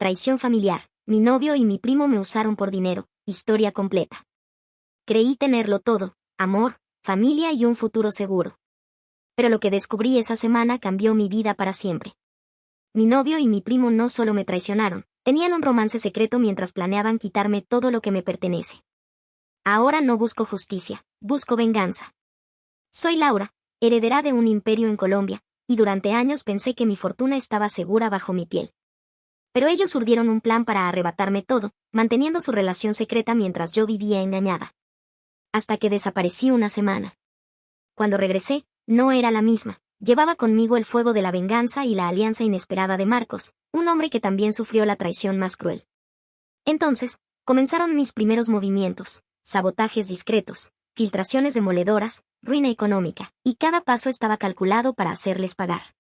Traición familiar. Mi novio y mi primo me usaron por dinero. Historia completa. Creí tenerlo todo: amor, familia y un futuro seguro. Pero lo que descubrí esa semana cambió mi vida para siempre. Mi novio y mi primo no solo me traicionaron, tenían un romance secreto mientras planeaban quitarme todo lo que me pertenece. Ahora no busco justicia, busco venganza. Soy Laura, heredera de un imperio en Colombia, y durante años pensé que mi fortuna estaba segura bajo mi piel. Pero ellos urdieron un plan para arrebatarme todo, manteniendo su relación secreta mientras yo vivía engañada. Hasta que desaparecí una semana. Cuando regresé, no era la misma. Llevaba conmigo el fuego de la venganza y la alianza inesperada de Marcos, un hombre que también sufrió la traición más cruel. Entonces, comenzaron mis primeros movimientos: sabotajes discretos, filtraciones demoledoras, ruina económica, y cada paso estaba calculado para hacerles pagar.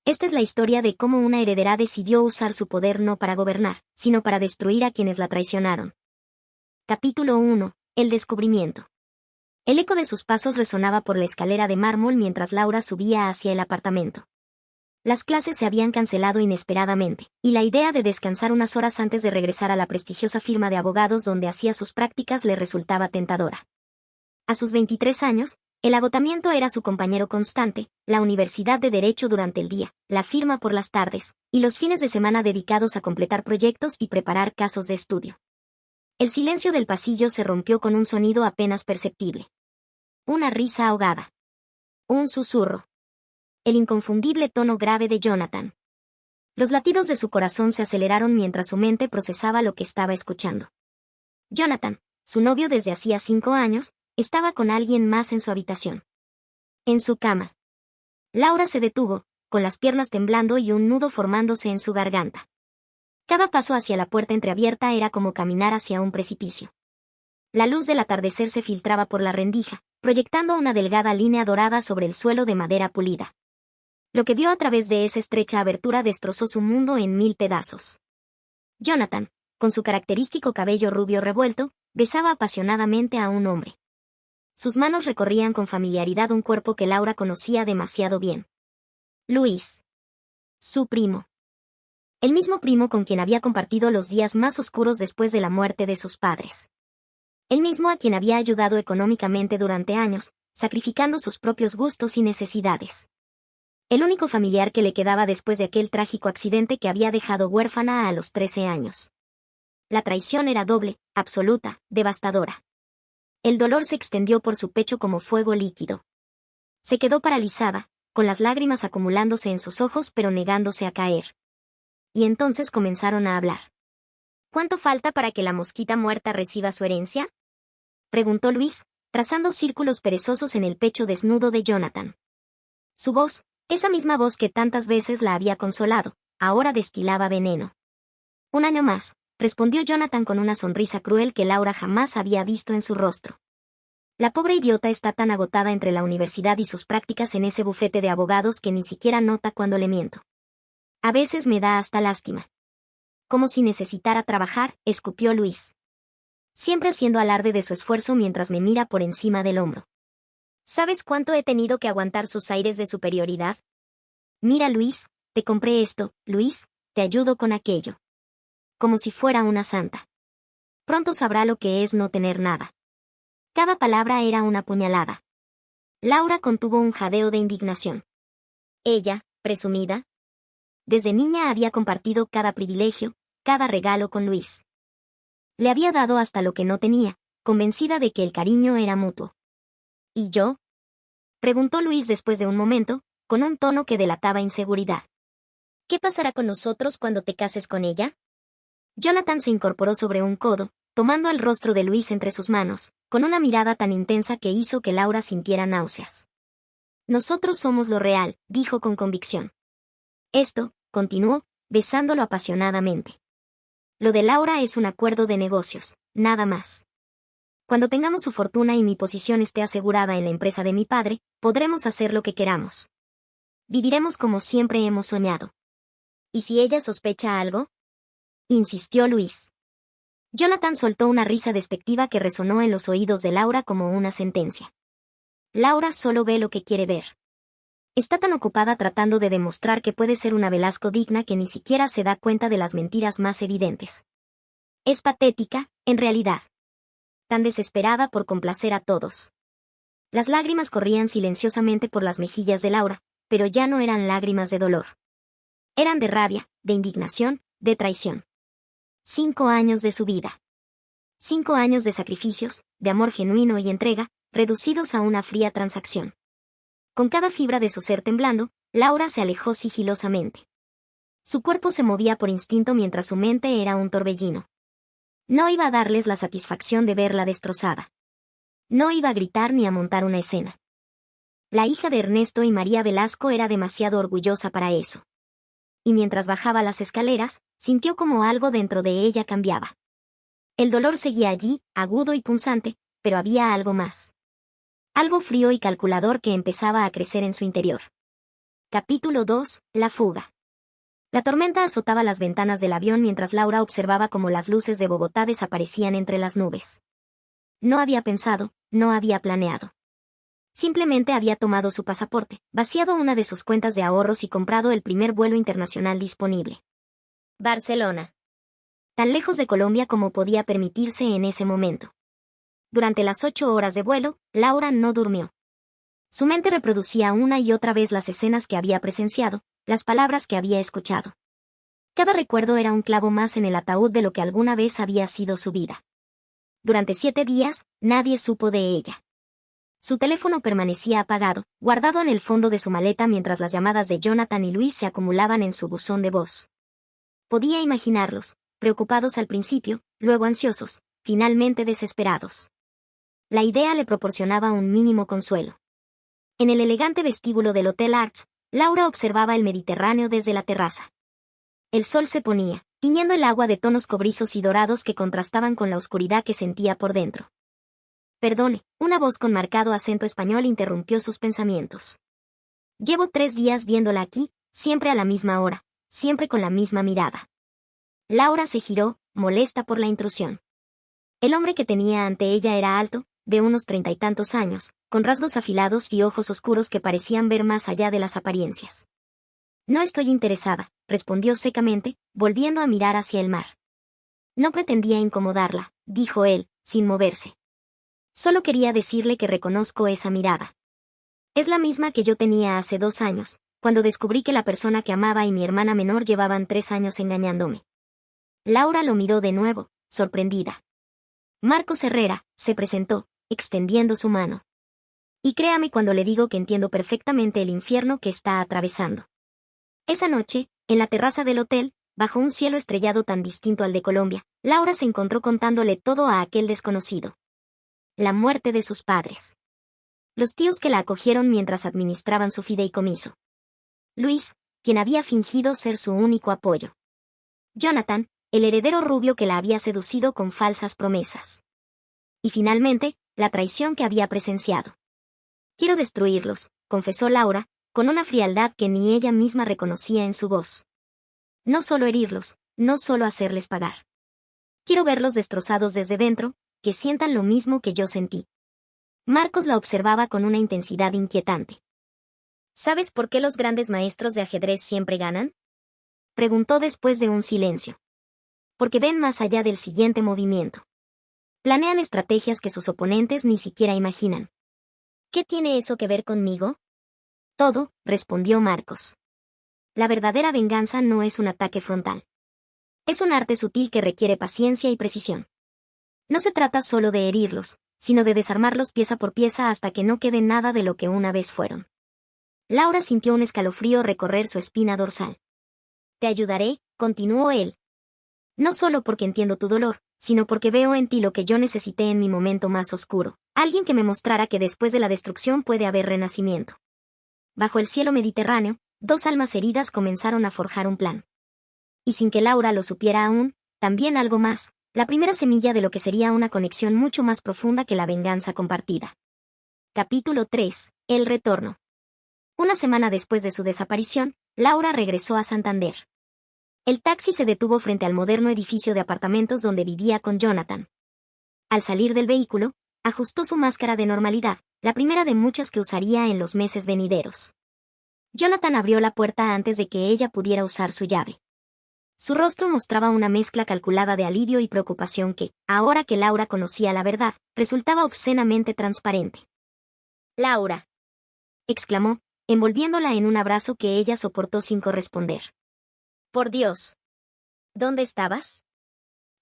Esta es la historia de cómo una heredera decidió usar su poder no para gobernar, sino para destruir a quienes la traicionaron. Capítulo 1. El descubrimiento. El eco de sus pasos resonaba por la escalera de mármol mientras Laura subía hacia el apartamento. Las clases se habían cancelado inesperadamente, y la idea de descansar unas horas antes de regresar a la prestigiosa firma de abogados donde hacía sus prácticas le resultaba tentadora. A sus 23 años, el agotamiento era su compañero constante: la universidad de Derecho durante el día, la firma por las tardes, y los fines de semana dedicados a completar proyectos y preparar casos de estudio. El silencio del pasillo se rompió con un sonido apenas perceptible. Una risa ahogada. Un susurro. El inconfundible tono grave de Jonathan. Los latidos de su corazón se aceleraron mientras su mente procesaba lo que estaba escuchando. Jonathan, su novio desde hacía 5 años, estaba con alguien más en su habitación. En su cama. Laura se detuvo, con las piernas temblando y un nudo formándose en su garganta. Cada paso hacia la puerta entreabierta era como caminar hacia un precipicio. La luz del atardecer se filtraba por la rendija, proyectando una delgada línea dorada sobre el suelo de madera pulida. Lo que vio a través de esa estrecha abertura destrozó su mundo en 1000 pedazos. Jonathan, con su característico cabello rubio revuelto, besaba apasionadamente a un hombre. Sus manos recorrían con familiaridad un cuerpo que Laura conocía demasiado bien. Luis. Su primo. El mismo primo con quien había compartido los días más oscuros después de la muerte de sus padres. El mismo a quien había ayudado económicamente durante años, sacrificando sus propios gustos y necesidades. El único familiar que le quedaba después de aquel trágico accidente que había dejado huérfana a los 13 años. La traición era doble, absoluta, devastadora. El dolor se extendió por su pecho como fuego líquido. Se quedó paralizada, con las lágrimas acumulándose en sus ojos pero negándose a caer. Y entonces comenzaron a hablar. ¿Cuánto falta para que la mosquita muerta reciba su herencia?, preguntó Luis, trazando círculos perezosos en el pecho desnudo de Jonathan. Su voz, esa misma voz que tantas veces la había consolado, ahora destilaba veneno. 1 año más, respondió Jonathan con una sonrisa cruel que Laura jamás había visto en su rostro. La pobre idiota está tan agotada entre la universidad y sus prácticas en ese bufete de abogados que ni siquiera nota cuando le miento. A veces me da hasta lástima. Como si necesitara trabajar, escupió Luis. Siempre haciendo alarde de su esfuerzo mientras me mira por encima del hombro. ¿Sabes cuánto he tenido que aguantar sus aires de superioridad? Mira, Luis, te compré esto, Luis, te ayudo con aquello. Como si fuera una santa. Pronto sabrá lo que es no tener nada. Cada palabra era una puñalada. Laura contuvo un jadeo de indignación. Ella, presumida. Desde niña había compartido cada privilegio, cada regalo con Luis. Le había dado hasta lo que no tenía, convencida de que el cariño era mutuo. ¿Y yo?, preguntó Luis después de un momento, con un tono que delataba inseguridad. ¿Qué pasará con nosotros cuando te cases con ella? Jonathan se incorporó sobre un codo, tomando el rostro de Luis entre sus manos, con una mirada tan intensa que hizo que Laura sintiera náuseas. Nosotros somos lo real, dijo con convicción. Esto, continuó, besándolo apasionadamente. Lo de Laura es un acuerdo de negocios, nada más. Cuando tengamos su fortuna y mi posición esté asegurada en la empresa de mi padre, podremos hacer lo que queramos. Viviremos como siempre hemos soñado. ¿Y si ella sospecha algo?, insistió Luis. Jonathan soltó una risa despectiva que resonó en los oídos de Laura como una sentencia. Laura solo ve lo que quiere ver. Está tan ocupada tratando de demostrar que puede ser una Velasco digna que ni siquiera se da cuenta de las mentiras más evidentes. Es patética, en realidad. Tan desesperada por complacer a todos. Las lágrimas corrían silenciosamente por las mejillas de Laura, pero ya no eran lágrimas de dolor. Eran de rabia, de indignación, de traición. 5 años de su vida. 5 años de sacrificios, de amor genuino y entrega, reducidos a una fría transacción. Con cada fibra de su ser temblando, Laura se alejó sigilosamente. Su cuerpo se movía por instinto mientras su mente era un torbellino. No iba a darles la satisfacción de verla destrozada. No iba a gritar ni a montar una escena. La hija de Ernesto y María Velasco era demasiado orgullosa para eso. Y mientras bajaba las escaleras, sintió como algo dentro de ella cambiaba. El dolor seguía allí, agudo y punzante, pero había algo más. Algo frío y calculador que empezaba a crecer en su interior. Capítulo 2. La fuga. La tormenta azotaba las ventanas del avión mientras Laura observaba cómo las luces de Bogotá desaparecían entre las nubes. No había pensado, no había planeado. Simplemente había tomado su pasaporte, vaciado una de sus cuentas de ahorros y comprado el primer vuelo internacional disponible. Barcelona. Tan lejos de Colombia como podía permitirse en ese momento. Durante las 8 horas de vuelo, Laura no durmió. Su mente reproducía una y otra vez las escenas que había presenciado, las palabras que había escuchado. Cada recuerdo era un clavo más en el ataúd de lo que alguna vez había sido su vida. Durante 7 días, nadie supo de ella. Su teléfono permanecía apagado, guardado en el fondo de su maleta mientras las llamadas de Jonathan y Luis se acumulaban en su buzón de voz. Podía imaginarlos, preocupados al principio, luego ansiosos, finalmente desesperados. La idea le proporcionaba un mínimo consuelo. En el elegante vestíbulo del Hotel Arts, Laura observaba el Mediterráneo desde la terraza. El sol se ponía, tiñendo el agua de tonos cobrizos y dorados que contrastaban con la oscuridad que sentía por dentro. Perdone, una voz con marcado acento español interrumpió sus pensamientos. Llevo 3 días viéndola aquí, siempre a la misma hora, siempre con la misma mirada. Laura se giró, molesta por la intrusión. El hombre que tenía ante ella era alto, de unos 30 y tantos años, con rasgos afilados y ojos oscuros que parecían ver más allá de las apariencias. No estoy interesada, respondió secamente, volviendo a mirar hacia el mar. No pretendía incomodarla, dijo él, sin moverse. Solo quería decirle que reconozco esa mirada. Es la misma que yo tenía hace 2 años, cuando descubrí que la persona que amaba y mi hermana menor llevaban 3 años engañándome. Laura lo miró de nuevo, sorprendida. Marcos Herrera, se presentó, extendiendo su mano. Y créame cuando le digo que entiendo perfectamente el infierno que está atravesando. Esa noche, en la terraza del hotel, bajo un cielo estrellado tan distinto al de Colombia, Laura se encontró contándole todo a aquel desconocido. La muerte de sus padres. Los tíos que la acogieron mientras administraban su fideicomiso. Luis, quien había fingido ser su único apoyo. Jonathan, el heredero rubio que la había seducido con falsas promesas. Y finalmente, la traición que había presenciado. Quiero destruirlos, confesó Laura, con una frialdad que ni ella misma reconocía en su voz. No solo herirlos, no solo hacerles pagar. Quiero verlos destrozados desde dentro, que sientan lo mismo que yo sentí. Marcos la observaba con una intensidad inquietante. ¿Sabes por qué los grandes maestros de ajedrez siempre ganan? Preguntó después de un silencio. Porque ven más allá del siguiente movimiento. Planean estrategias que sus oponentes ni siquiera imaginan. ¿Qué tiene eso que ver conmigo? Todo, respondió Marcos. La verdadera venganza no es un ataque frontal. Es un arte sutil que requiere paciencia y precisión. No se trata solo de herirlos, sino de desarmarlos pieza por pieza hasta que no quede nada de lo que una vez fueron. Laura sintió un escalofrío recorrer su espina dorsal. Te ayudaré, continuó él. No solo porque entiendo tu dolor, sino porque veo en ti lo que yo necesité en mi momento más oscuro, alguien que me mostrara que después de la destrucción puede haber renacimiento. Bajo el cielo mediterráneo, 2 almas heridas comenzaron a forjar un plan. Y sin que Laura lo supiera aún, también algo más, la primera semilla de lo que sería una conexión mucho más profunda que la venganza compartida. Capítulo 3. El retorno. Una semana después de su desaparición, Laura regresó a Santander. El taxi se detuvo frente al moderno edificio de apartamentos donde vivía con Jonathan. Al salir del vehículo, ajustó su máscara de normalidad, la primera de muchas que usaría en los meses venideros. Jonathan abrió la puerta antes de que ella pudiera usar su llave. Su rostro mostraba una mezcla calculada de alivio y preocupación que, ahora que Laura conocía la verdad, resultaba obscenamente transparente. «Laura», exclamó, envolviéndola en un abrazo que ella soportó sin corresponder. «Por Dios. ¿Dónde estabas?»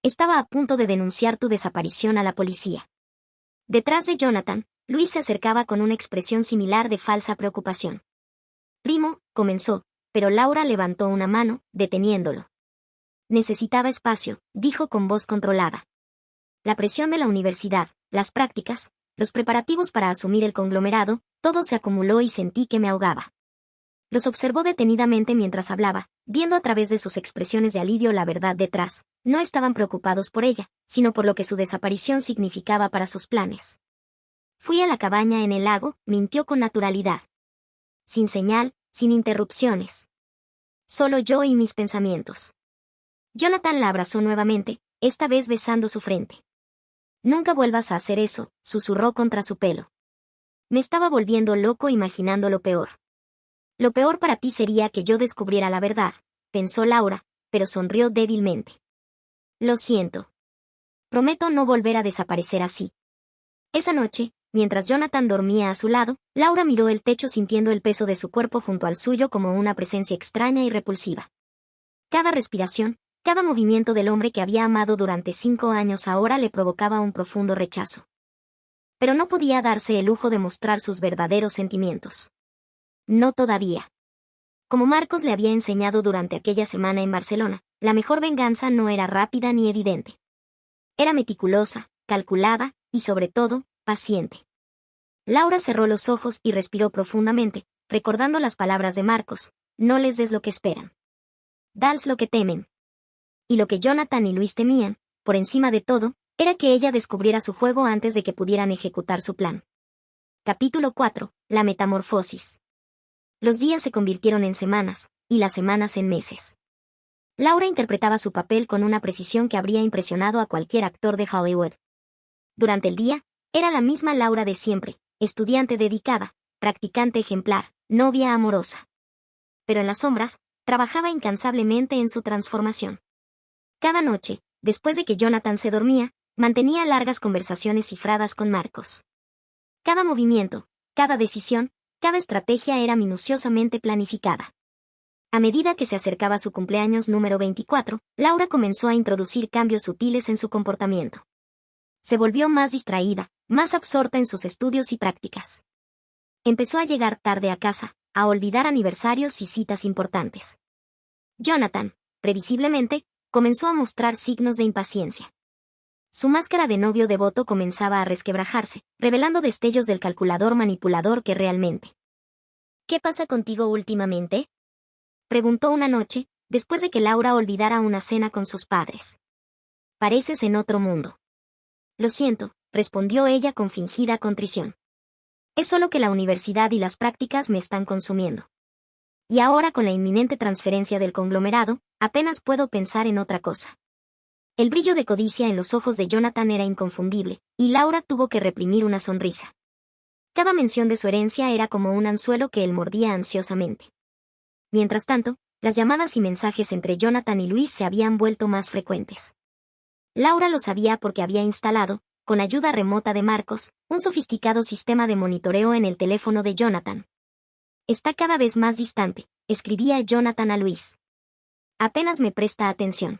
«Estaba a punto de denunciar tu desaparición a la policía». Detrás de Jonathan, Luis se acercaba con una expresión similar de falsa preocupación. «Primo», comenzó, pero Laura levantó una mano, deteniéndolo. «Necesitaba espacio», dijo con voz controlada. La presión de la universidad, las prácticas, los preparativos para asumir el conglomerado, todo se acumuló y sentí que me ahogaba. Los observó detenidamente mientras hablaba, viendo a través de sus expresiones de alivio la verdad detrás. No estaban preocupados por ella, sino por lo que su desaparición significaba para sus planes. «Fui a la cabaña en el lago», mintió con naturalidad. Sin señal, sin interrupciones. Solo yo y mis pensamientos. Jonathan la abrazó nuevamente, esta vez besando su frente. «Nunca vuelvas a hacer eso», susurró contra su pelo. «Me estaba volviendo loco imaginando lo peor». «Lo peor para ti sería que yo descubriera la verdad», pensó Laura, pero sonrió débilmente. «Lo siento. Prometo no volver a desaparecer así». Esa noche, mientras Jonathan dormía a su lado, Laura miró el techo sintiendo el peso de su cuerpo junto al suyo como una presencia extraña y repulsiva. Cada respiración, cada movimiento del hombre que había amado durante 5 años ahora le provocaba un profundo rechazo. Pero no podía darse el lujo de mostrar sus verdaderos sentimientos. No todavía. Como Marcos le había enseñado durante aquella semana en Barcelona, la mejor venganza no era rápida ni evidente. Era meticulosa, calculada, y sobre todo, paciente. Laura cerró los ojos y respiró profundamente, recordando las palabras de Marcos: «No les des lo que esperan. Dales lo que temen». Y lo que Jonathan y Luis temían, por encima de todo, era que ella descubriera su juego antes de que pudieran ejecutar su plan. Capítulo 4. La metamorfosis. Los días se convirtieron en semanas, y las semanas en meses. Laura interpretaba su papel con una precisión que habría impresionado a cualquier actor de Hollywood. Durante el día, era la misma Laura de siempre, estudiante dedicada, practicante ejemplar, novia amorosa. Pero en las sombras, trabajaba incansablemente en su transformación. Cada noche, después de que Jonathan se dormía, mantenía largas conversaciones cifradas con Marcos. Cada movimiento, cada decisión, cada estrategia era minuciosamente planificada. A medida que se acercaba su cumpleaños número 24, Laura comenzó a introducir cambios sutiles en su comportamiento. Se volvió más distraída, más absorta en sus estudios y prácticas. Empezó a llegar tarde a casa, a olvidar aniversarios y citas importantes. Jonathan, previsiblemente, comenzó a mostrar signos de impaciencia. Su máscara de novio devoto comenzaba a resquebrajarse, revelando destellos del calculador manipulador que realmente. «¿Qué pasa contigo últimamente?», preguntó una noche, después de que Laura olvidara una cena con sus padres. «Pareces en otro mundo». «Lo siento», respondió ella con fingida contrición. «Es solo que la universidad y las prácticas me están consumiendo. Y ahora con la inminente transferencia del conglomerado, apenas puedo pensar en otra cosa». El brillo de codicia en los ojos de Jonathan era inconfundible, y Laura tuvo que reprimir una sonrisa. Cada mención de su herencia era como un anzuelo que él mordía ansiosamente. Mientras tanto, las llamadas y mensajes entre Jonathan y Luis se habían vuelto más frecuentes. Laura lo sabía porque había instalado, con ayuda remota de Marcos, un sofisticado sistema de monitoreo en el teléfono de Jonathan. «Está cada vez más distante», escribía Jonathan a Luis. «Apenas me presta atención».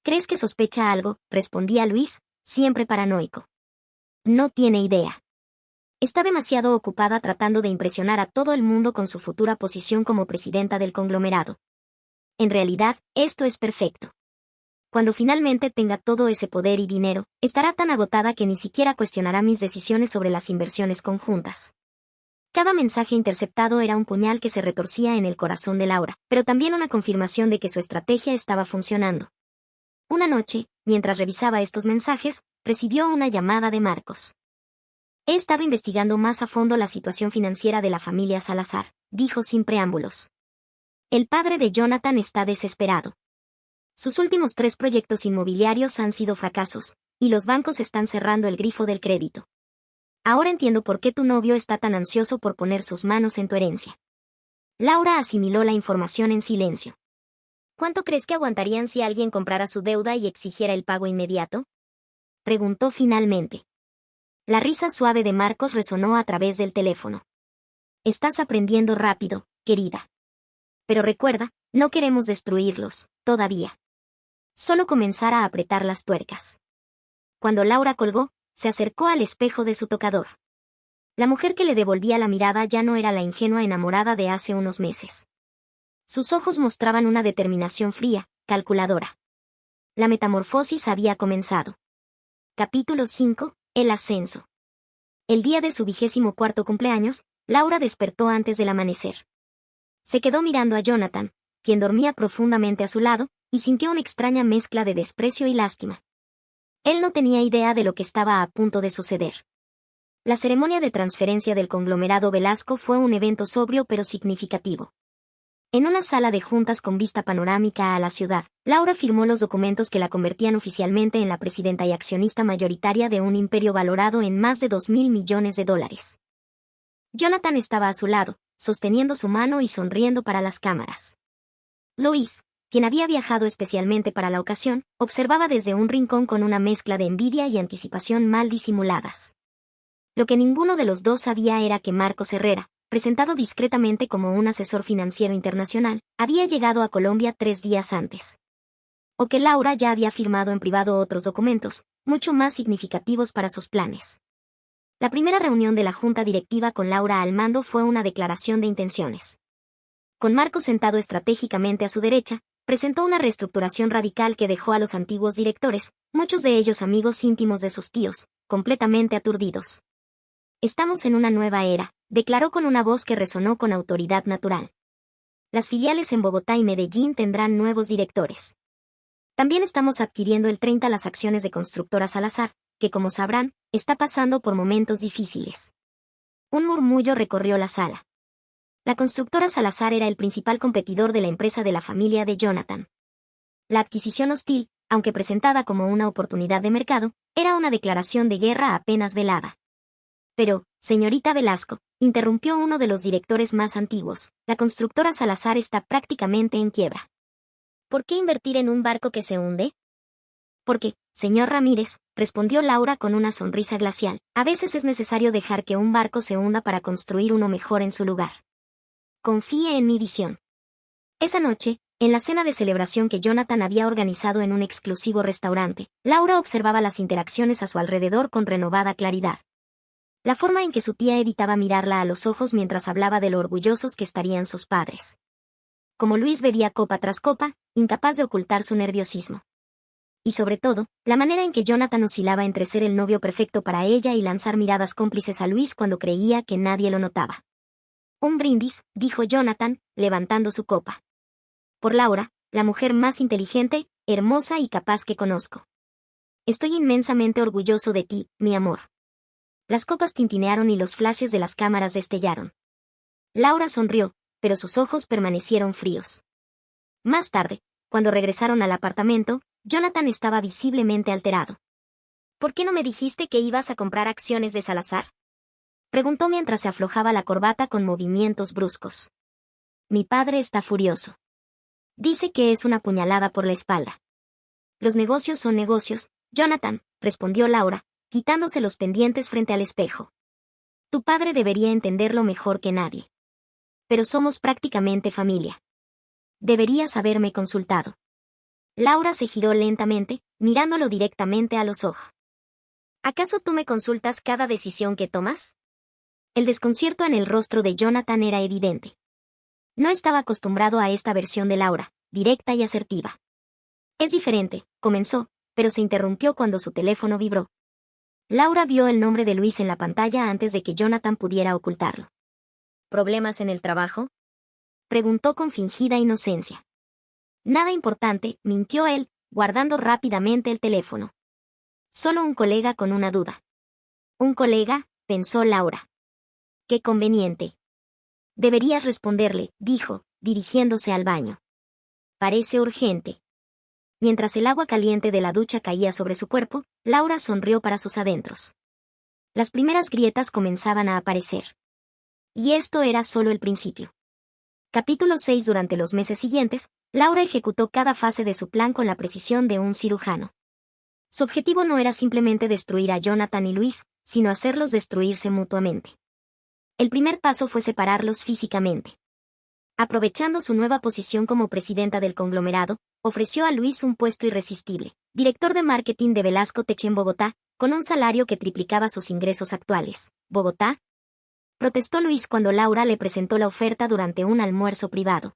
«¿Crees que sospecha algo?», respondía Luis, siempre paranoico. «No tiene idea. Está demasiado ocupada tratando de impresionar a todo el mundo con su futura posición como presidenta del conglomerado. En realidad, esto es perfecto. Cuando finalmente tenga todo ese poder y dinero, estará tan agotada que ni siquiera cuestionará mis decisiones sobre las inversiones conjuntas». Cada mensaje interceptado era un puñal que se retorcía en el corazón de Laura, pero también una confirmación de que su estrategia estaba funcionando. Una noche, mientras revisaba estos mensajes, recibió una llamada de Marcos. «He estado investigando más a fondo la situación financiera de la familia Salazar», dijo sin preámbulos. «El padre de Jonathan está desesperado. Sus últimos 3 proyectos inmobiliarios han sido fracasos, y los bancos están cerrando el grifo del crédito. Ahora entiendo por qué tu novio está tan ansioso por poner sus manos en tu herencia». Laura asimiló la información en silencio. ¿Cuánto crees que aguantarían si alguien comprara su deuda y exigiera el pago inmediato? Preguntó finalmente. La risa suave de Marcos resonó a través del teléfono. Estás aprendiendo rápido, querida. Pero recuerda, no queremos destruirlos, todavía. Solo comenzar a apretar las tuercas. Cuando Laura colgó, se acercó al espejo de su tocador. La mujer que le devolvía la mirada ya no era la ingenua enamorada de hace unos meses. Sus ojos mostraban una determinación fría, calculadora. La metamorfosis había comenzado. Capítulo 5. El ascenso. El día de su 24º cumpleaños, Laura despertó antes del amanecer. Se quedó mirando a Jonathan, quien dormía profundamente a su lado, y sintió una extraña mezcla de desprecio y lástima. Él no tenía idea de lo que estaba a punto de suceder. La ceremonia de transferencia del conglomerado Velasco fue un evento sobrio pero significativo. En una sala de juntas con vista panorámica a la ciudad, Laura firmó los documentos que la convertían oficialmente en la presidenta y accionista mayoritaria de un imperio valorado en más de $2.000 millones. Jonathan estaba a su lado, sosteniendo su mano y sonriendo para las cámaras. Lois, quien había viajado especialmente para la ocasión, observaba desde un rincón con una mezcla de envidia y anticipación mal disimuladas. Lo que ninguno de los dos sabía era que Marcos Herrera, presentado discretamente como un asesor financiero internacional, había llegado a Colombia 3 días antes. O que Laura ya había firmado en privado otros documentos, mucho más significativos para sus planes. La primera reunión de la junta directiva con Laura al mando fue una declaración de intenciones. Con Marcos sentado estratégicamente a su derecha, presentó una reestructuración radical que dejó a los antiguos directores, muchos de ellos amigos íntimos de sus tíos, completamente aturdidos. Estamos en una nueva era, declaró con una voz que resonó con autoridad natural. Las filiales en Bogotá y Medellín tendrán nuevos directores. También estamos adquiriendo el 30% las acciones de Constructora Salazar, que como sabrán, está pasando por momentos difíciles. Un murmullo recorrió la sala. La Constructora Salazar era el principal competidor de la empresa de la familia de Jonathan. La adquisición hostil, aunque presentada como una oportunidad de mercado, era una declaración de guerra apenas velada. Pero, señorita Velasco, interrumpió uno de los directores más antiguos, la Constructora Salazar está prácticamente en quiebra. ¿Por qué invertir en un barco que se hunde? Porque, señor Ramírez, respondió Laura con una sonrisa glacial, a veces es necesario dejar que un barco se hunda para construir uno mejor en su lugar. Confíe en mi visión. Esa noche, en la cena de celebración que Jonathan había organizado en un exclusivo restaurante, Laura observaba las interacciones a su alrededor con renovada claridad. La forma en que su tía evitaba mirarla a los ojos mientras hablaba de lo orgullosos que estarían sus padres. Como Luis bebía copa tras copa, incapaz de ocultar su nerviosismo. Y sobre todo, la manera en que Jonathan oscilaba entre ser el novio perfecto para ella y lanzar miradas cómplices a Luis cuando creía que nadie lo notaba. Un brindis, dijo Jonathan, levantando su copa. Por Laura, la mujer más inteligente, hermosa y capaz que conozco. Estoy inmensamente orgulloso de ti, mi amor. Las copas tintinearon y los flashes de las cámaras destellaron. Laura sonrió, pero sus ojos permanecieron fríos. Más tarde, cuando regresaron al apartamento, Jonathan estaba visiblemente alterado. ¿Por qué no me dijiste que ibas a comprar acciones de Salazar? Preguntó mientras se aflojaba la corbata con movimientos bruscos. Mi padre está furioso. Dice que es una puñalada por la espalda. Los negocios son negocios, Jonathan, respondió Laura, quitándose los pendientes frente al espejo. Tu padre debería entenderlo mejor que nadie. Pero somos prácticamente familia. Deberías haberme consultado. Laura se giró lentamente, mirándolo directamente a los ojos. ¿Acaso tú me consultas cada decisión que tomas? El desconcierto en el rostro de Jonathan era evidente. No estaba acostumbrado a esta versión de Laura, directa y asertiva. Es diferente, comenzó, pero se interrumpió cuando su teléfono vibró. Laura vio el nombre de Luis en la pantalla antes de que Jonathan pudiera ocultarlo. ¿Problemas en el trabajo? Preguntó con fingida inocencia. Nada importante, mintió él, guardando rápidamente el teléfono. Solo un colega con una duda. Un colega, pensó Laura. Qué conveniente. Deberías responderle, dijo, dirigiéndose al baño. Parece urgente. Mientras el agua caliente de la ducha caía sobre su cuerpo, Laura sonrió para sus adentros. Las primeras grietas comenzaban a aparecer. Y esto era solo el principio. Capítulo 6. Durante los meses siguientes, Laura ejecutó cada fase de su plan con la precisión de un cirujano. Su objetivo no era simplemente destruir a Jonathan y Luis, sino hacerlos destruirse mutuamente. El primer paso fue separarlos físicamente. Aprovechando su nueva posición como presidenta del conglomerado, ofreció a Luis un puesto irresistible, director de marketing de Velasco Tech en Bogotá, con un salario que triplicaba sus ingresos actuales. ¿Bogotá? Protestó Luis cuando Laura le presentó la oferta durante un almuerzo privado.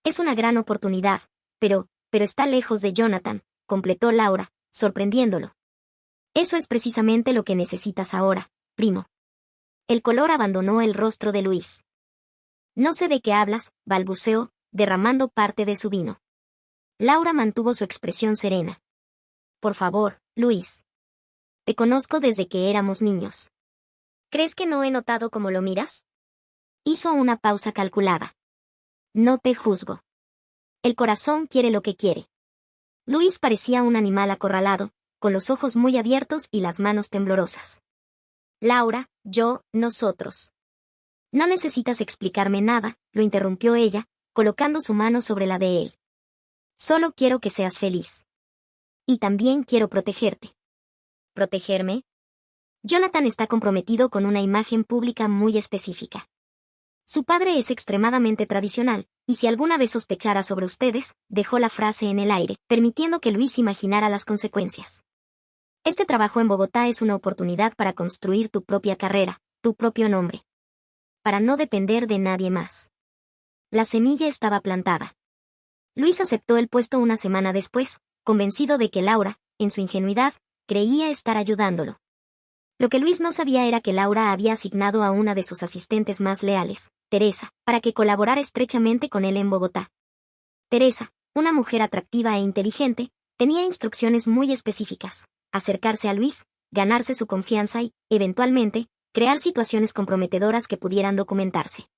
Es una gran oportunidad, pero está lejos de Jonathan, completó Laura, sorprendiéndolo. Eso es precisamente lo que necesitas ahora, primo. El color abandonó el rostro de Luis. No sé de qué hablas, balbuceó, derramando parte de su vino. Laura mantuvo su expresión serena. Por favor, Luis. Te conozco desde que éramos niños. ¿Crees que no he notado cómo lo miras? Hizo una pausa calculada. No te juzgo. El corazón quiere lo que quiere. Luis parecía un animal acorralado, con los ojos muy abiertos y las manos temblorosas. Laura, nosotros. No necesitas explicarme nada, lo interrumpió ella, colocando su mano sobre la de él. Solo quiero que seas feliz. Y también quiero protegerte. ¿Protegerme? Jonathan está comprometido con una imagen pública muy específica. Su padre es extremadamente tradicional, y si alguna vez sospechara sobre ustedes, dejó la frase en el aire, permitiendo que Luis imaginara las consecuencias. Este trabajo en Bogotá es una oportunidad para construir tu propia carrera, tu propio nombre. Para no depender de nadie más. La semilla estaba plantada. Luis aceptó el puesto una semana después, convencido de que Laura, en su ingenuidad, creía estar ayudándolo. Lo que Luis no sabía era que Laura había asignado a una de sus asistentes más leales, Teresa, para que colaborara estrechamente con él en Bogotá. Teresa, una mujer atractiva e inteligente, tenía instrucciones muy específicas: acercarse a Luis, ganarse su confianza y, eventualmente, crear situaciones comprometedoras que pudieran documentarse.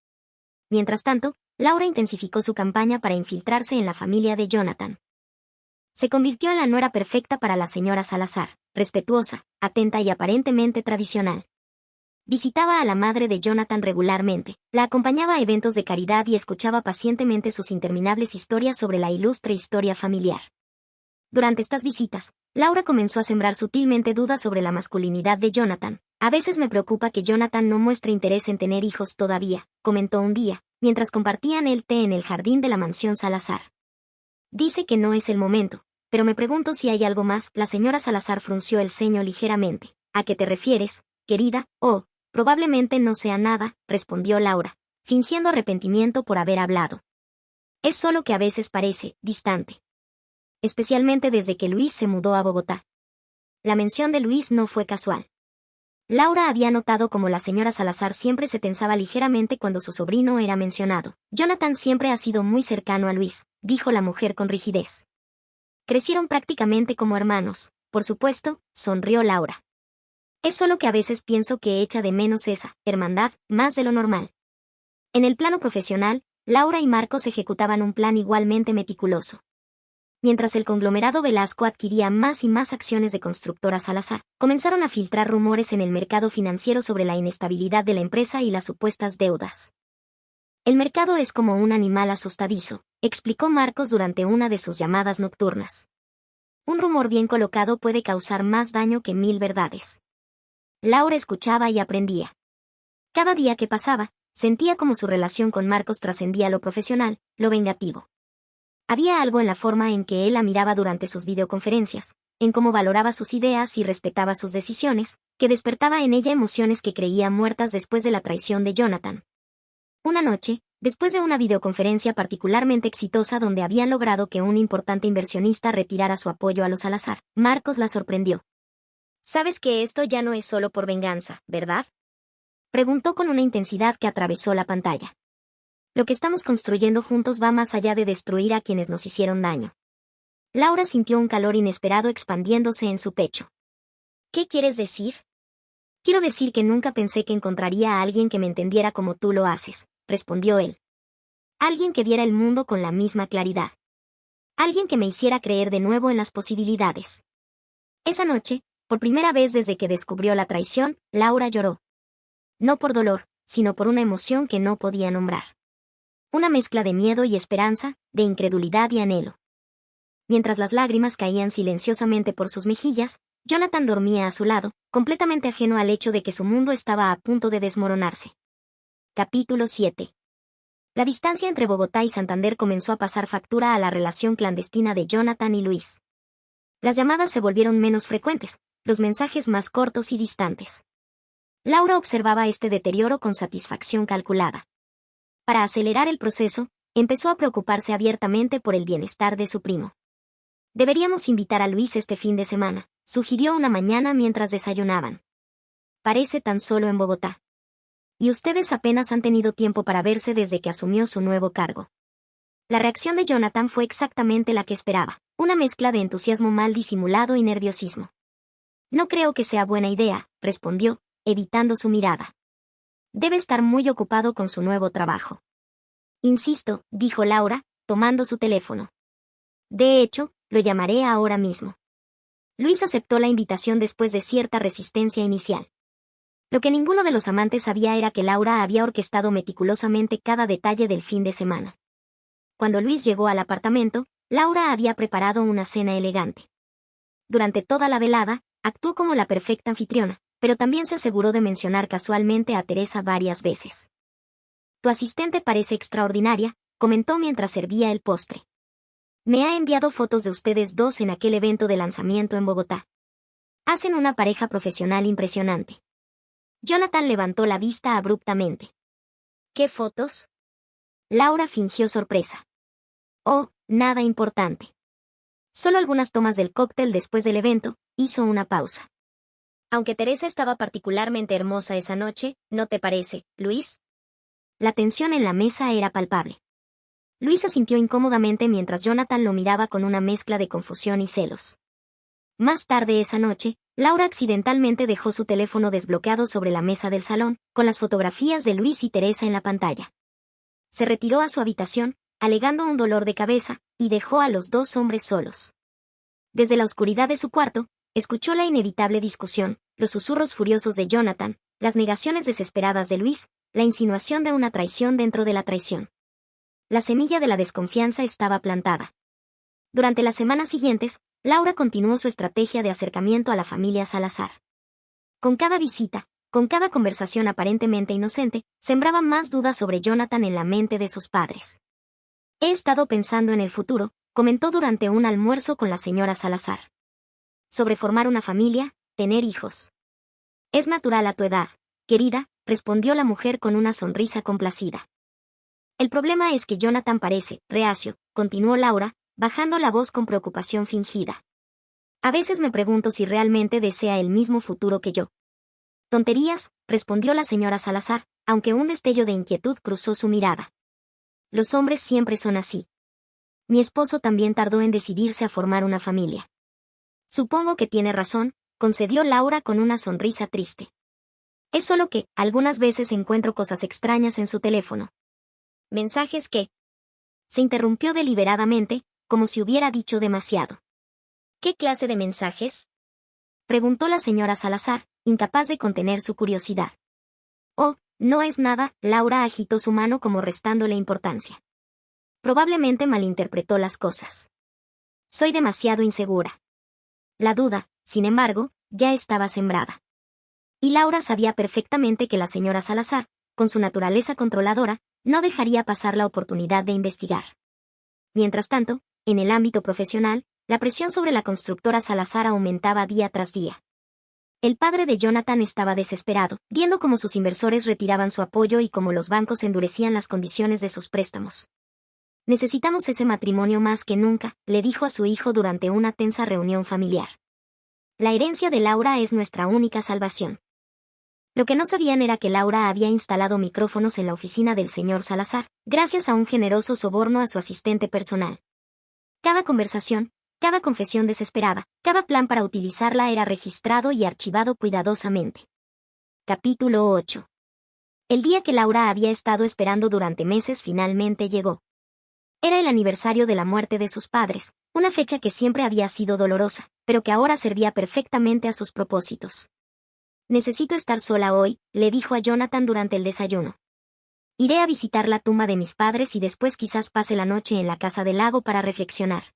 Mientras tanto, Laura intensificó su campaña para infiltrarse en la familia de Jonathan. Se convirtió en la nuera perfecta para la señora Salazar, respetuosa, atenta y aparentemente tradicional. Visitaba a la madre de Jonathan regularmente, la acompañaba a eventos de caridad y escuchaba pacientemente sus interminables historias sobre la ilustre historia familiar. Durante estas visitas, Laura comenzó a sembrar sutilmente dudas sobre la masculinidad de Jonathan. A veces me preocupa que Jonathan no muestre interés en tener hijos todavía, comentó un día, mientras compartían el té en el jardín de la mansión Salazar. Dice que no es el momento, pero me pregunto si hay algo más. La señora Salazar frunció el ceño ligeramente. ¿A qué te refieres, querida? Oh, probablemente no sea nada, respondió Laura, fingiendo arrepentimiento por haber hablado. Es solo que a veces parece distante. Especialmente desde que Luis se mudó a Bogotá. La mención de Luis no fue casual. Laura había notado cómo la señora Salazar siempre se tensaba ligeramente cuando su sobrino era mencionado. Jonathan siempre ha sido muy cercano a Luis, dijo la mujer con rigidez. Crecieron prácticamente como hermanos, por supuesto, sonrió Laura. Es solo que a veces pienso que echa de menos esa hermandad, más de lo normal. En el plano profesional, Laura y Marcos ejecutaban un plan igualmente meticuloso. Mientras el conglomerado Velasco adquiría más y más acciones de Constructora Salazar, comenzaron a filtrar rumores en el mercado financiero sobre la inestabilidad de la empresa y las supuestas deudas. El mercado es como un animal asustadizo, explicó Marcos durante una de sus llamadas nocturnas. Un rumor bien colocado puede causar más daño que 1000 verdades. Laura escuchaba y aprendía. Cada día que pasaba, sentía como su relación con Marcos trascendía lo profesional, lo vengativo. Había algo en la forma en que él la miraba durante sus videoconferencias, en cómo valoraba sus ideas y respetaba sus decisiones, que despertaba en ella emociones que creía muertas después de la traición de Jonathan. Una noche, después de una videoconferencia particularmente exitosa donde habían logrado que un importante inversionista retirara su apoyo a los Salazar, Marcos la sorprendió. «Sabes que esto ya no es solo por venganza, ¿verdad?», preguntó con una intensidad que atravesó la pantalla. Lo que estamos construyendo juntos va más allá de destruir a quienes nos hicieron daño. Laura sintió un calor inesperado expandiéndose en su pecho. ¿Qué quieres decir? Quiero decir que nunca pensé que encontraría a alguien que me entendiera como tú lo haces, respondió él. Alguien que viera el mundo con la misma claridad. Alguien que me hiciera creer de nuevo en las posibilidades. Esa noche, por primera vez desde que descubrió la traición, Laura lloró. No por dolor, sino por una emoción que no podía nombrar. Una mezcla de miedo y esperanza, de incredulidad y anhelo. Mientras las lágrimas caían silenciosamente por sus mejillas, Jonathan dormía a su lado, completamente ajeno al hecho de que su mundo estaba a punto de desmoronarse. Capítulo 7. La distancia entre Bogotá y Santander comenzó a pasar factura a la relación clandestina de Jonathan y Luis. Las llamadas se volvieron menos frecuentes, los mensajes más cortos y distantes. Laura observaba este deterioro con satisfacción calculada. Para acelerar el proceso, empezó a preocuparse abiertamente por el bienestar de su primo. Deberíamos invitar a Luis este fin de semana, sugirió una mañana mientras desayunaban. Parece tan solo en Bogotá. Y ustedes apenas han tenido tiempo para verse desde que asumió su nuevo cargo. La reacción de Jonathan fue exactamente la que esperaba, una mezcla de entusiasmo mal disimulado y nerviosismo. No creo que sea buena idea, respondió, evitando su mirada. Debe estar muy ocupado con su nuevo trabajo. Insisto, dijo Laura, tomando su teléfono. De hecho, lo llamaré ahora mismo. Luis aceptó la invitación después de cierta resistencia inicial. Lo que ninguno de los amantes sabía era que Laura había orquestado meticulosamente cada detalle del fin de semana. Cuando Luis llegó al apartamento, Laura había preparado una cena elegante. Durante toda la velada, actuó como la perfecta anfitriona, pero también se aseguró de mencionar casualmente a Teresa varias veces. Tu asistente parece extraordinaria, comentó mientras servía el postre. Me ha enviado fotos de ustedes dos en aquel evento de lanzamiento en Bogotá. Hacen una pareja profesional impresionante. Jonathan levantó la vista abruptamente. ¿Qué fotos? Laura fingió sorpresa. Oh, nada importante. Solo algunas tomas del cóctel después del evento, hizo una pausa. Aunque Teresa estaba particularmente hermosa esa noche, ¿no te parece, Luis? La tensión en la mesa era palpable. Luis asintió incómodamente mientras Jonathan lo miraba con una mezcla de confusión y celos. Más tarde esa noche, Laura accidentalmente dejó su teléfono desbloqueado sobre la mesa del salón, con las fotografías de Luis y Teresa en la pantalla. Se retiró a su habitación, alegando un dolor de cabeza, y dejó a los dos hombres solos. Desde la oscuridad de su cuarto, escuchó la inevitable discusión, los susurros furiosos de Jonathan, las negaciones desesperadas de Luis, la insinuación de una traición dentro de la traición. La semilla de la desconfianza estaba plantada. Durante las semanas siguientes, Laura continuó su estrategia de acercamiento a la familia Salazar. Con cada visita, con cada conversación aparentemente inocente, sembraba más dudas sobre Jonathan en la mente de sus padres. He estado pensando en el futuro, comentó durante un almuerzo con la señora Salazar. Sobre formar una familia, tener hijos. Es natural a tu edad, querida, respondió la mujer con una sonrisa complacida. El problema es que Jonathan parece reacio, continuó Laura, bajando la voz con preocupación fingida. A veces me pregunto si realmente desea el mismo futuro que yo. Tonterías, respondió la señora Salazar, aunque un destello de inquietud cruzó su mirada. Los hombres siempre son así. Mi esposo también tardó en decidirse a formar una familia. Supongo que tiene razón, concedió Laura con una sonrisa triste. Es solo que, algunas veces encuentro cosas extrañas en su teléfono. ¿Mensajes qué? Se interrumpió deliberadamente, como si hubiera dicho demasiado. ¿Qué clase de mensajes? Preguntó la señora Salazar, incapaz de contener su curiosidad. Oh, no es nada, Laura agitó su mano como restándole importancia. Probablemente malinterpretó las cosas. Soy demasiado insegura. La duda, sin embargo, ya estaba sembrada. Y Laura sabía perfectamente que la señora Salazar, con su naturaleza controladora, no dejaría pasar la oportunidad de investigar. Mientras tanto, en el ámbito profesional, la presión sobre la constructora Salazar aumentaba día tras día. El padre de Jonathan estaba desesperado, viendo cómo sus inversores retiraban su apoyo y cómo los bancos endurecían las condiciones de sus préstamos. Necesitamos ese matrimonio más que nunca, le dijo a su hijo durante una tensa reunión familiar. La herencia de Laura es nuestra única salvación. Lo que no sabían era que Laura había instalado micrófonos en la oficina del señor Salazar, gracias a un generoso soborno a su asistente personal. Cada conversación, cada confesión desesperada, cada plan para utilizarla era registrado y archivado cuidadosamente. Capítulo 8. El día que Laura había estado esperando durante meses finalmente llegó. Era el aniversario de la muerte de sus padres, una fecha que siempre había sido dolorosa, pero que ahora servía perfectamente a sus propósitos. Necesito estar sola hoy, le dijo a Jonathan durante el desayuno. Iré a visitar la tumba de mis padres y después quizás pase la noche en la casa del lago para reflexionar.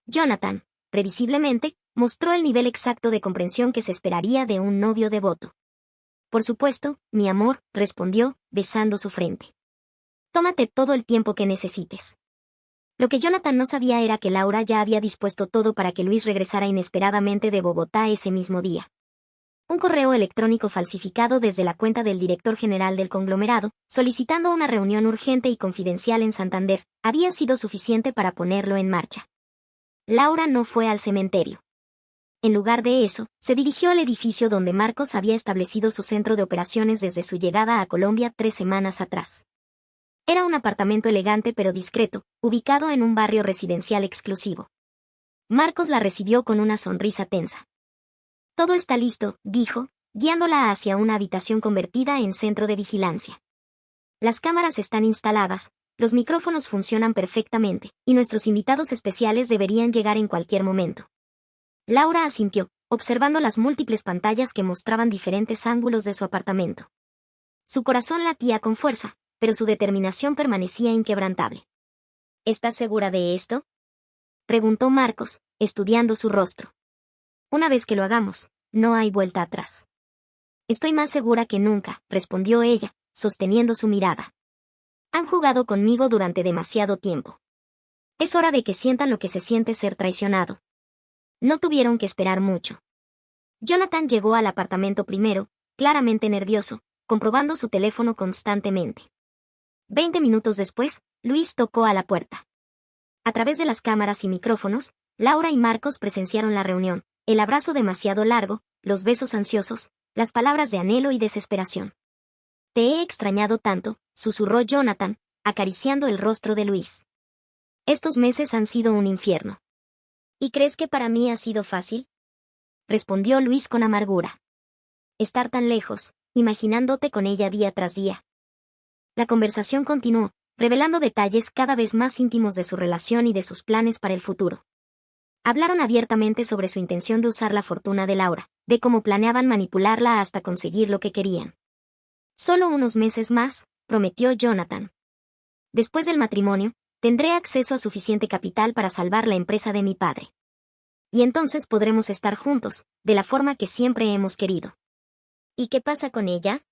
Jonathan, previsiblemente, mostró el nivel exacto de comprensión que se esperaría de un novio devoto. Por supuesto, mi amor, respondió, besando su frente. Tómate todo el tiempo que necesites. Lo que Jonathan no sabía era que Laura ya había dispuesto todo para que Luis regresara inesperadamente de Bogotá ese mismo día. Un correo electrónico falsificado desde la cuenta del director general del conglomerado, solicitando una reunión urgente y confidencial en Santander, había sido suficiente para ponerlo en marcha. Laura no fue al cementerio. En lugar de eso, se dirigió al edificio donde Marcos había establecido su centro de operaciones desde su llegada a Colombia 3 semanas atrás. Era un apartamento elegante pero discreto, ubicado en un barrio residencial exclusivo. Marcos la recibió con una sonrisa tensa. Todo está listo, dijo, guiándola hacia una habitación convertida en centro de vigilancia. Las cámaras están instaladas, los micrófonos funcionan perfectamente, y nuestros invitados especiales deberían llegar en cualquier momento. Laura asintió, observando las múltiples pantallas que mostraban diferentes ángulos de su apartamento. Su corazón latía con fuerza, pero su determinación permanecía inquebrantable. ¿Estás segura de esto?, preguntó Marcos, estudiando su rostro. Una vez que lo hagamos, no hay vuelta atrás. Estoy más segura que nunca, respondió ella, sosteniendo su mirada. Han jugado conmigo durante demasiado tiempo. Es hora de que sientan lo que se siente ser traicionado. No tuvieron que esperar mucho. Jonathan llegó al apartamento primero, claramente nervioso, comprobando su teléfono constantemente. 20 minutos después, Luis tocó a la puerta. A través de las cámaras y micrófonos, Laura y Marcos presenciaron la reunión, el abrazo demasiado largo, los besos ansiosos, las palabras de anhelo y desesperación. Te he extrañado tanto, susurró Jonathan, acariciando el rostro de Luis. Estos meses han sido un infierno. ¿Y crees que para mí ha sido fácil?, respondió Luis con amargura. Estar tan lejos, imaginándote con ella día tras día. La conversación continuó, revelando detalles cada vez más íntimos de su relación y de sus planes para el futuro. Hablaron abiertamente sobre su intención de usar la fortuna de Laura, de cómo planeaban manipularla hasta conseguir lo que querían. Solo unos meses más, prometió Jonathan. Después del matrimonio, tendré acceso a suficiente capital para salvar la empresa de mi padre. Y entonces podremos estar juntos, de la forma que siempre hemos querido. ¿Y qué pasa con ella?,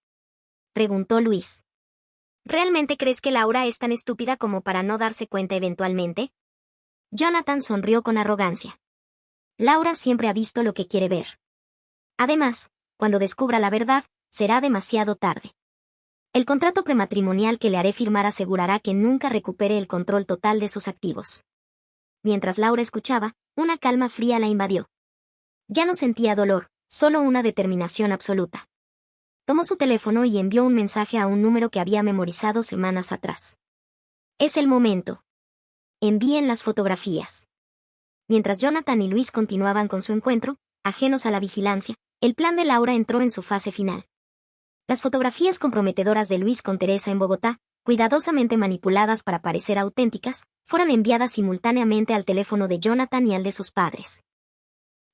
preguntó Luis. ¿Realmente crees que Laura es tan estúpida como para no darse cuenta eventualmente? Jonathan sonrió con arrogancia. Laura siempre ha visto lo que quiere ver. Además, cuando descubra la verdad, será demasiado tarde. El contrato prematrimonial que le haré firmar asegurará que nunca recupere el control total de sus activos. Mientras Laura escuchaba, una calma fría la invadió. Ya no sentía dolor, solo una determinación absoluta. Tomó su teléfono y envió un mensaje a un número que había memorizado semanas atrás. Es el momento. Envíen las fotografías. Mientras Jonathan y Luis continuaban con su encuentro, ajenos a la vigilancia, el plan de Laura entró en su fase final. Las fotografías comprometedoras de Luis con Teresa en Bogotá, cuidadosamente manipuladas para parecer auténticas, fueron enviadas simultáneamente al teléfono de Jonathan y al de sus padres.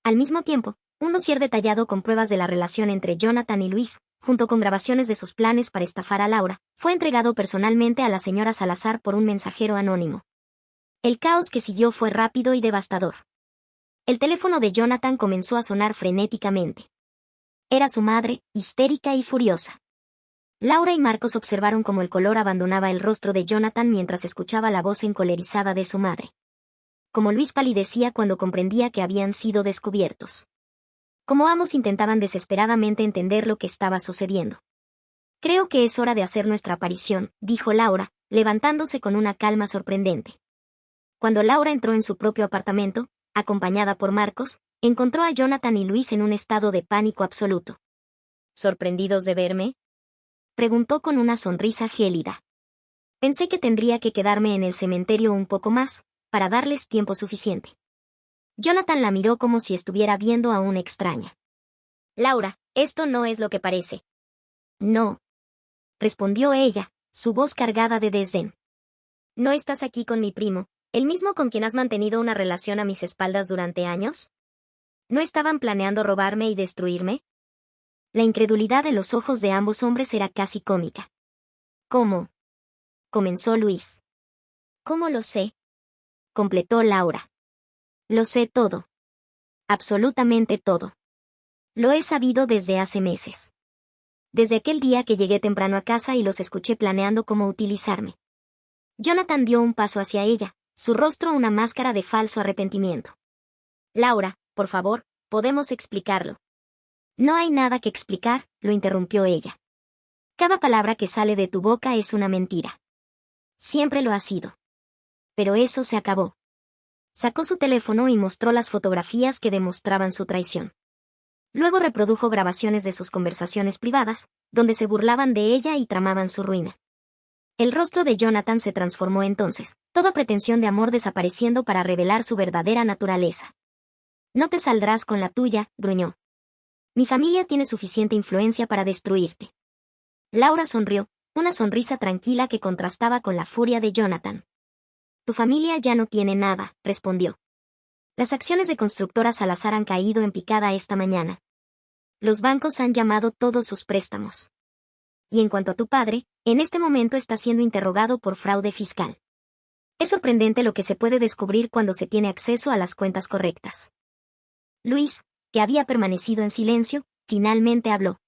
Al mismo tiempo, un dossier detallado con pruebas de la relación entre Jonathan y Luis, junto con grabaciones de sus planes para estafar a Laura, fue entregado personalmente a la señora Salazar por un mensajero anónimo. El caos que siguió fue rápido y devastador. El teléfono de Jonathan comenzó a sonar frenéticamente. Era su madre, histérica y furiosa. Laura y Marcos observaron cómo el color abandonaba el rostro de Jonathan mientras escuchaba la voz encolerizada de su madre. Como Luis palidecía cuando comprendía que habían sido descubiertos. Como ambos intentaban desesperadamente entender lo que estaba sucediendo. Creo que es hora de hacer nuestra aparición, dijo Laura, levantándose con una calma sorprendente. Cuando Laura entró en su propio apartamento, acompañada por Marcos, encontró a Jonathan y Luis en un estado de pánico absoluto. ¿Sorprendidos de verme?, preguntó con una sonrisa gélida. Pensé que tendría que quedarme en el cementerio un poco más, para darles tiempo suficiente. Jonathan la miró como si estuviera viendo a una extraña. Laura, esto no es lo que parece. No, respondió ella, su voz cargada de desdén. ¿No estás aquí con mi primo, el mismo con quien has mantenido una relación a mis espaldas durante años? ¿No estaban planeando robarme y destruirme? La incredulidad en los ojos de ambos hombres era casi cómica. ¿Cómo? comenzó Luis. ¿Cómo lo sé? Completó Laura. Lo sé todo. Absolutamente todo. Lo he sabido desde hace meses. Desde aquel día que llegué temprano a casa y los escuché planeando cómo utilizarme. Jonathan dio un paso hacia ella, su rostro una máscara de falso arrepentimiento. Laura, por favor, podemos explicarlo. No hay nada que explicar, lo interrumpió ella. Cada palabra que sale de tu boca es una mentira. Siempre lo ha sido. Pero eso se acabó. Sacó su teléfono y mostró las fotografías que demostraban su traición. Luego reprodujo grabaciones de sus conversaciones privadas, donde se burlaban de ella y tramaban su ruina. El rostro de Jonathan se transformó entonces, toda pretensión de amor desapareciendo para revelar su verdadera naturaleza. No te saldrás con la tuya, gruñó. Mi familia tiene suficiente influencia para destruirte. Laura sonrió, una sonrisa tranquila que contrastaba con la furia de Jonathan. Tu familia ya no tiene nada, respondió. Las acciones de Constructora Salazar han caído en picada esta mañana. Los bancos han llamado todos sus préstamos. Y en cuanto a tu padre, en este momento está siendo interrogado por fraude fiscal. Es sorprendente lo que se puede descubrir cuando se tiene acceso a las cuentas correctas. Luis, que había permanecido en silencio, finalmente habló.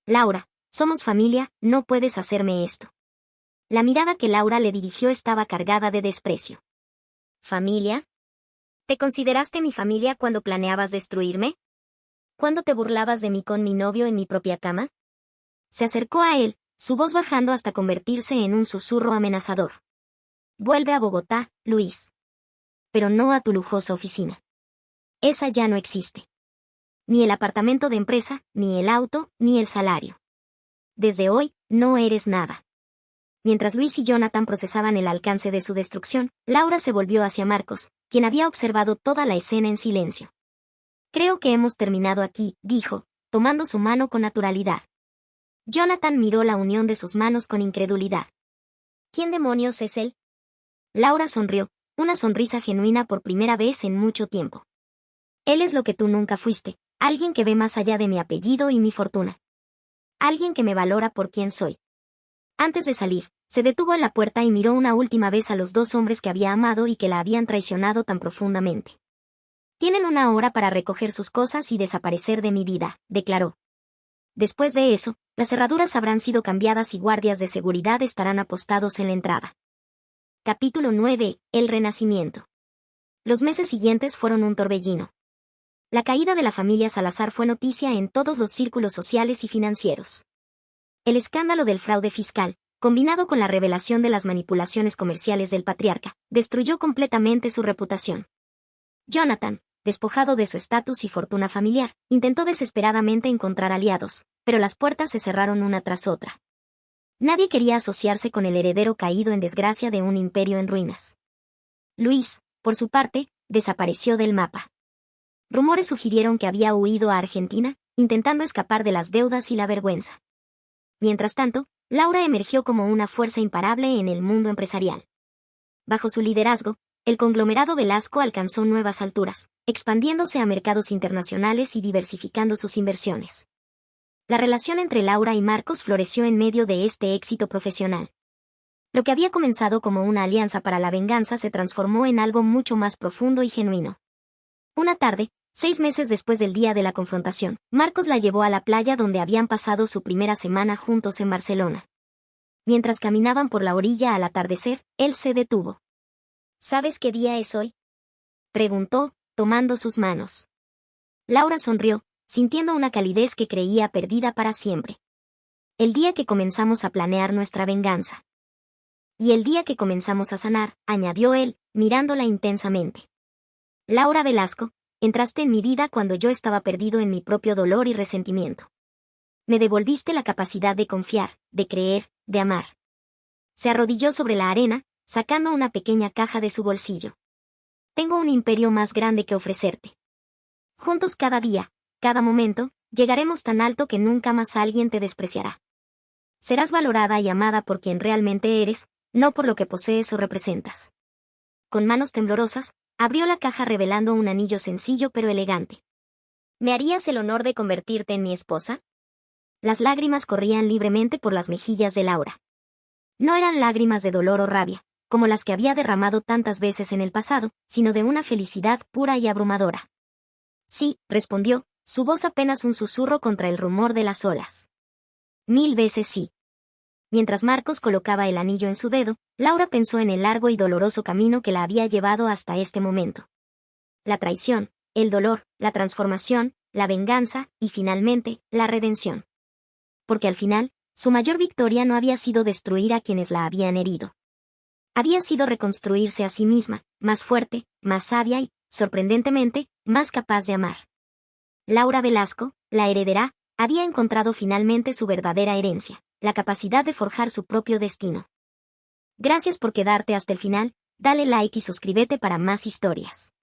Laura, somos familia, no puedes hacerme esto. La mirada que Laura le dirigió estaba cargada de desprecio. ¿Familia? ¿Te consideraste mi familia cuando planeabas destruirme? ¿Cuándo te burlabas de mí con mi novio en mi propia cama? Se acercó a él, su voz bajando hasta convertirse en un susurro amenazador. Vuelve a Bogotá, Luis. Pero no a tu lujosa oficina. Esa ya no existe. Ni el apartamento de empresa, ni el auto, ni el salario. Desde hoy, no eres nada. Mientras Luis y Jonathan procesaban el alcance de su destrucción, Laura se volvió hacia Marcos, quien había observado toda la escena en silencio. Creo que hemos terminado aquí, dijo, tomando su mano con naturalidad. Jonathan miró la unión de sus manos con incredulidad. ¿Quién demonios es él? Laura sonrió, una sonrisa genuina por primera vez en mucho tiempo. Él es lo que tú nunca fuiste, alguien que ve más allá de mi apellido y mi fortuna. Alguien que me valora por quien soy. Antes de salir, se detuvo en la puerta y miró una última vez a los dos hombres que había amado y que la habían traicionado tan profundamente. Tienen una hora para recoger sus cosas y desaparecer de mi vida, declaró. Después de eso, las cerraduras habrán sido cambiadas y guardias de seguridad estarán apostados en la entrada. Capítulo 9. El renacimiento. Los meses siguientes fueron un torbellino. La caída de la familia Salazar fue noticia en todos los círculos sociales y financieros. El escándalo del fraude fiscal, combinado con la revelación de las manipulaciones comerciales del patriarca, destruyó completamente su reputación. Jonathan, despojado de su estatus y fortuna familiar, intentó desesperadamente encontrar aliados, pero las puertas se cerraron una tras otra. Nadie quería asociarse con el heredero caído en desgracia de un imperio en ruinas. Luis, por su parte, desapareció del mapa. Rumores sugirieron que había huido a Argentina, intentando escapar de las deudas y la vergüenza. Mientras tanto, Laura emergió como una fuerza imparable en el mundo empresarial. Bajo su liderazgo, el conglomerado Velasco alcanzó nuevas alturas, expandiéndose a mercados internacionales y diversificando sus inversiones. La relación entre Laura y Marcos floreció en medio de este éxito profesional. Lo que había comenzado como una alianza para la venganza se transformó en algo mucho más profundo y genuino. Una tarde, 6 meses después del día de la confrontación, Marcos la llevó a la playa donde habían pasado su primera semana juntos en Barcelona. Mientras caminaban por la orilla al atardecer, él se detuvo. ¿Sabes qué día es hoy? Preguntó, tomando sus manos. Laura sonrió, sintiendo una calidez que creía perdida para siempre. El día que comenzamos a planear nuestra venganza. Y el día que comenzamos a sanar, añadió él, mirándola intensamente. Laura Velasco, entraste en mi vida cuando yo estaba perdido en mi propio dolor y resentimiento. Me devolviste la capacidad de confiar, de creer, de amar. Se arrodilló sobre la arena, sacando una pequeña caja de su bolsillo. Tengo un imperio más grande que ofrecerte. Juntos cada día, cada momento, llegaremos tan alto que nunca más alguien te despreciará. Serás valorada y amada por quien realmente eres, no por lo que posees o representas. Con manos temblorosas, abrió la caja revelando un anillo sencillo pero elegante. ¿Me harías el honor de convertirte en mi esposa? Las lágrimas corrían libremente por las mejillas de Laura. No eran lágrimas de dolor o rabia, como las que había derramado tantas veces en el pasado, sino de una felicidad pura y abrumadora. Sí, respondió, su voz apenas un susurro contra el rumor de las olas. 1000 veces sí. Mientras Marcos colocaba el anillo en su dedo, Laura pensó en el largo y doloroso camino que la había llevado hasta este momento. La traición, el dolor, la transformación, la venganza, y finalmente, la redención. Porque al final, su mayor victoria no había sido destruir a quienes la habían herido. Había sido reconstruirse a sí misma, más fuerte, más sabia y, sorprendentemente, más capaz de amar. Laura Velasco, la heredera, había encontrado finalmente su verdadera herencia, la capacidad de forjar su propio destino. Gracias por quedarte hasta el final, dale like y suscríbete para más historias.